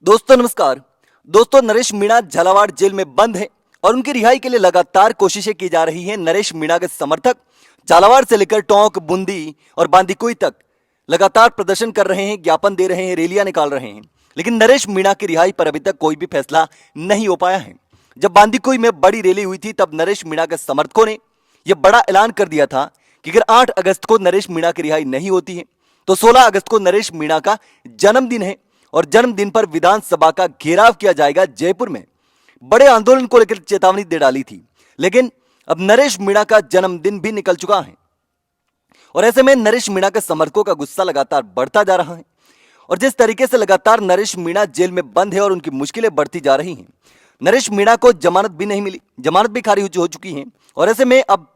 दोस्तों नमस्कार। दोस्तों नरेश मीणा झालावाड़ जेल में बंद है और उनकी रिहाई के लिए लगातार कोशिशें की जा रही हैं। नरेश मीणा के समर्थक झालावाड़ से लेकर टोंक, बूंदी और बांदीकुई तक लगातार प्रदर्शन कर रहे हैं, ज्ञापन दे रहे हैं, रैलियां निकाल रहे हैं, लेकिन नरेश मीणा की रिहाई पर अभी तक कोई भी फैसला नहीं हो पाया है। जब बांदीकुई में बड़ी रैली हुई थी तब नरेश मीणा के समर्थकों ने यह बड़ा ऐलान कर दिया था कि अगर 8 अगस्त को नरेश मीणा की रिहाई नहीं होती है तो 16 अगस्त को नरेश मीणा का जन्मदिन है और जन्मदिन पर विधानसभा का घेराव किया जाएगा। जयपुर में बड़े आंदोलन को लेकर चेतावनी दे डाली थी, लेकिन अब नरेश मीणा का जन्मदिन भी निकल चुका है और ऐसे में नरेश मीणा के समर्थकों का गुस्सा लगातार बढ़ता जा रहा है। और जिस तरीके से लगातार नरेश मीणा जेल में बंद है और उनकी मुश्किलें बढ़ती जा रही हैं, नरेश मीणा को जमानत भी नहीं मिली, जमानत भी खारिज हो चुकी है और ऐसे में अब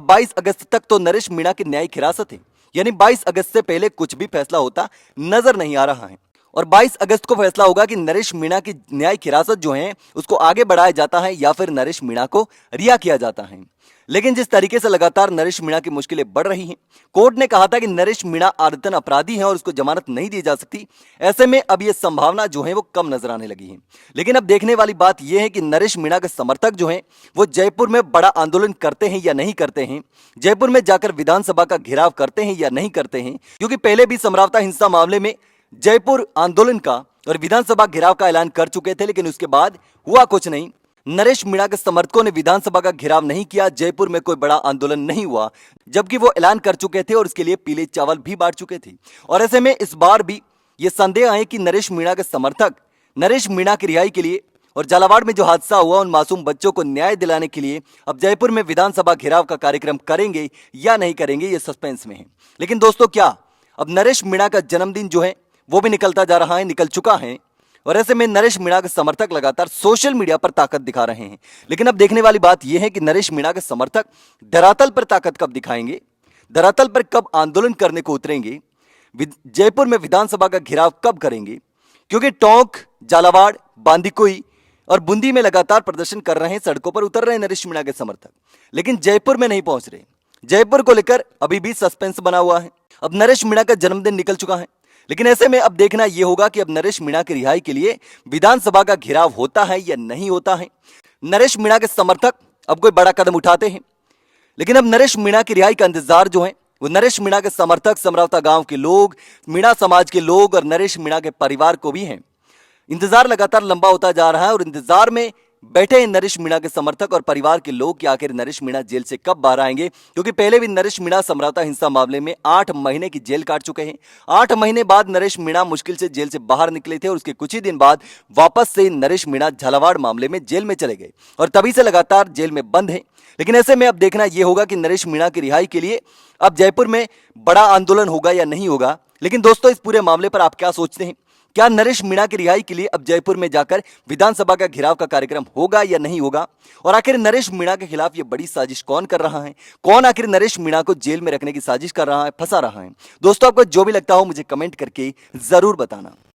22 अगस्त तक तो नरेश मीणा की न्यायिक हिरासत है, यानी 22 अगस्त से पहले कुछ भी फैसला होता नजर नहीं आ रहा है। और 22 अगस्त को फैसला होगा कि नरेश मीणा की न्यायिक हिरासत जो है उसको आगे बढ़ाया जाता है या फिर नरेश मीणा को रिहा किया जाता है। लेकिन जिस तरीके से लगातार नरेश मीणा की मुश्किलें बढ़ रही हैं, कोर्ट ने कहा था कि नरेश मीणा आदतन अपराधी है और उसको जमानत नहीं दी जा सकती। ऐसे में अब यह संभावना जो है वो कम नजर आने लगी है। लेकिन अब देखने वाली बात यह है कि नरेश मीणा के समर्थक जो हैं वो जयपुर में बड़ा आंदोलन करते हैं या नहीं करते हैं, जयपुर में जाकर विधानसभा का घेराव करते हैं या नहीं करते हैं, क्योंकि पहले भी समरावता हिंसा मामले में जयपुर आंदोलन का और विधानसभा घेराव का ऐलान कर चुके थे, लेकिन उसके बाद हुआ कुछ नहीं। नरेश मीणा के समर्थकों ने विधानसभा का घेराव नहीं किया, जयपुर में कोई बड़ा आंदोलन नहीं हुआ, जबकि वो ऐलान कर चुके थे और इसके लिए पीले चावल भी बांट चुके थे। और ऐसे में इस बार भी ये संदेह है कि नरेश मीणा के समर्थक नरेश मीणा की रिहाई के लिए और झालावाड़ में जो हादसा हुआ उन मासूम बच्चों को न्याय दिलाने के लिए अब जयपुर में विधानसभा घेराव का कार्यक्रम करेंगे या नहीं करेंगे, ये सस्पेंस में है। लेकिन दोस्तों क्या अब नरेश मीणा का जन्मदिन जो है वो भी निकलता जा रहा है, निकल चुका है और ऐसे में नरेश मीणा के समर्थक लगातार सोशल मीडिया पर ताकत दिखा रहे हैं। लेकिन अब देखने वाली बात यह है कि नरेश मीणा के समर्थक धरातल पर ताकत कब दिखाएंगे, धरातल पर कब आंदोलन करने को उतरेंगे, जयपुर में विधानसभा का घेराव कब करेंगे, क्योंकि टोंक, झालावाड़, बांदीकुई और बूंदी में लगातार प्रदर्शन कर रहे हैं, सड़कों पर उतर रहे हैं नरेश मीणा के समर्थक, लेकिन जयपुर में नहीं पहुंच रहे। जयपुर को लेकर अभी भी सस्पेंस बना हुआ है। अब नरेश मीणा का जन्मदिन निकल चुका है, लेकिन ऐसे में अब देखना यह होगा कि अब नरेश मीणा की रिहाई के लिए विधानसभा का घेराव होता है या नहीं होता है। नरेश मीणा के समर्थक अब कोई बड़ा कदम उठाते हैं, लेकिन अब नरेश मीणा की रिहाई का इंतजार जो है वो नरेश मीणा के समर्थक, समरावता गांव के लोग, मीणा समाज के लोग और नरेश मीणा के परिवार को भी है। इंतजार लगातार लंबा होता जा रहा है और इंतजार में बैठे हैं नरेश मीणा के समर्थक और परिवार के लोग कि आखिर नरेश मीणा जेल से कब बाहर आएंगे, क्योंकि पहले भी नरेश मीणा समरावता हिंसा मामले में 8 महीने की जेल काट चुके हैं। 8 महीने बाद नरेश मीणा मुश्किल से जेल से बाहर निकले थे और उसके कुछ ही दिन बाद वापस से नरेश मीणा झालावाड़ मामले में जेल में चले गए और तभी से लगातार जेल में बंद है। लेकिन ऐसे में अब देखना यह होगा कि नरेश मीणा की रिहाई के लिए अब जयपुर में बड़ा आंदोलन होगा या नहीं होगा। लेकिन दोस्तों इस पूरे मामले पर आप क्या सोचते हैं? क्या नरेश मीणा की रिहाई के लिए अब जयपुर में जाकर विधानसभा का घेराव का कार्यक्रम होगा या नहीं होगा? और आखिर नरेश मीणा के खिलाफ ये बड़ी साजिश कौन कर रहा है? कौन आखिर नरेश मीणा को जेल में रखने की साजिश कर रहा है, फंसा रहा है? दोस्तों आपको जो भी लगता हो मुझे कमेंट करके जरूर बताना।